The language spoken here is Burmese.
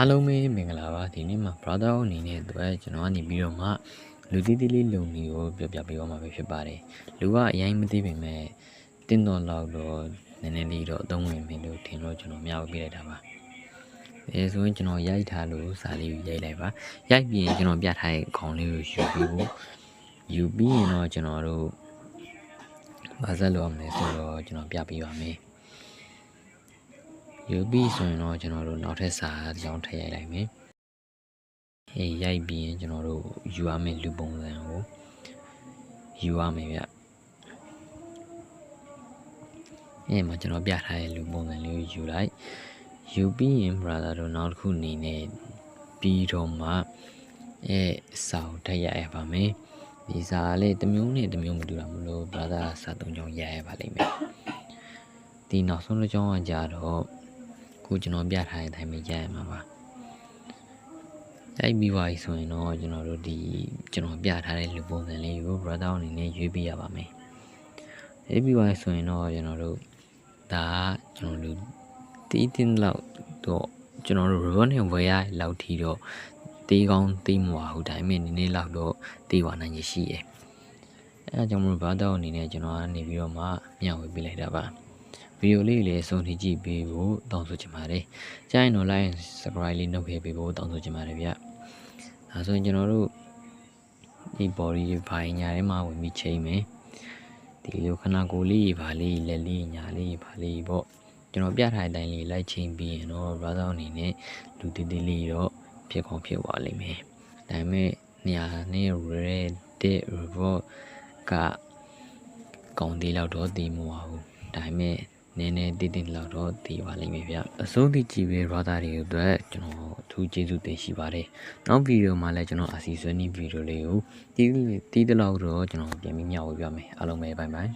အားလုံးပဲမင်္ဂလာပါဒီနေ့မှာ brother အနေနဲ့အတွက်ကျွန်တော်ကနေပြီးတော့မှလူတီးတီးလေးလုံမျိုးပြောပြပေးသွားမှာပဲဖြစ်ပါတယ်လူကအရင်မသိပေမဲ့တင်းတော်လောက်တော့နည်းနည်းလေးတော့အသုံးဝင်ပြီလို့ထင်လို့ကျွန်တော်မျှဝေပေးလိုက်တာပါဆိုရင်ကျွန်တော်ရိုက်ထားလို့စာလေးကိုရိုက်လိုက်ပါရိုက်ပြီးရင်ကျွန်တော်ပြထားတဲ့ခေါင်းလေးကိုယူပြီးရင်တော့ကျွန်တော်တို့ဘာဆက်လုပ်ရမလဲဆိုတော့ကျွန်တော်ပြပေးပါမယ်ယူပြီးဆိုရင်တော့ကျွန်တော်တို့နောက်ထပ်စာတစ်ကြောင်းထည့်ရိုက်လိုက်မယ်ရိုက်ပြီးရင်ကျွန်တော်တို့ယူရမယ့်လူပုံစံကိုယူရမယ်ဗျမှာကျွန်တော်ပြထားတဲ့လူပုံစံလေးကိုယူလိုက်ယူပြီးရင် brother တို့နောက်တစ်ခုအနေနဲ့ပြီးတော့မှစာကိုထည့်ရိုက်ရပါမယ်ဒီစာလေးတစ်မျိုးနဲ့တစ်မျိုးမတူတာမလို့ brother စာသုံးကြောင်းရိုက်ရပါလိမ့်မယ်ဒီနောက်ဆုံးတစ်ကြောင်းကကြတော့ခုကျွန်တော်ပြထားတဲ့အတိုင်းပဲရိုက်ရမှာပါရိုက်ပြီးပါပြီဆိုရင်တော့ကျွန်တော်တို့ဒီကျွန်တော်ပြထားတဲ့လူပုံစံလေးကို brother အနေနဲ့ရွေးပြရပါမယ်ရွေးပြီးပါဆိုရင်တော့ကျွန်တော်တို့ဒါကျွန်တော်တို့တီးတင်းလောက်တော့ကျွန်တော်တို့ ribbon နဲ့ဝယ်ရလောက်ထီတော့တေးကောင်းတေးမွာဟုတ်တိုင်းမဲ့နည်းနည်းလောက်တော့တေးဝါနိုင်ရရှိရဲ့အဲဒါကြောင့်မလို့ brother အနေနဲ့ကျွန်တော်ကနေပြီးတော့မှမျှဝေပေးလိုက်တာပါဗီဒီယိုလေးလည်းအဆုံးထိကြည့်ပေးဖို့တောင်းဆိုချင်ပါတယ်။ကြားရင်တော့ like subscribe လေးနှုတ်ခဲ့ပေးဖို့တောင်းဆိုချင်ပါတယ်ဗျ။ဒါဆိုရင်ကျွန်တော်တို့ဒီ body ဘာညာထဲမှာဝင်ပြီးချိန်မယ်။ဒီလိုခနာကိုယ်လေးဘာလေးလက်လေးညာလေးဘာလေးပေါ့။ကျွန်တော်ပြထားတဲ့အတိုင်းလေးလိုက်ချိန်ပြီးရင်တော့ brother အနေနဲ့လူတီးတီးလေးတော့ဖြစ်ကောင်းဖြစ်သွားလိမ့်မယ်။ဒါပေမဲ့နေရာနဲ့ red report ကကောင်းသေးတော့တည်မွာဘူး။ဒါပေမဲ့နည်းနည်းတည်လောက်တော့တည်ပါလိမ့်မယ်ဗျအစိုးထိကြည့်ပေး brother တွေအတွက်ကျွန်တော်အထူးကျေးဇူးတင်ရှိပါတယ်နောက်ဗီဒီယိုမှာလည်းကျွန်တော်အစီအစဉ်ဗီဒီယိုလေးကိုတီးတလောက်တော့ကျွန်တော်ပြန်ပြီးမျှဝေပြမယ်အားလုံးပဲဘိုင်ဘိုင်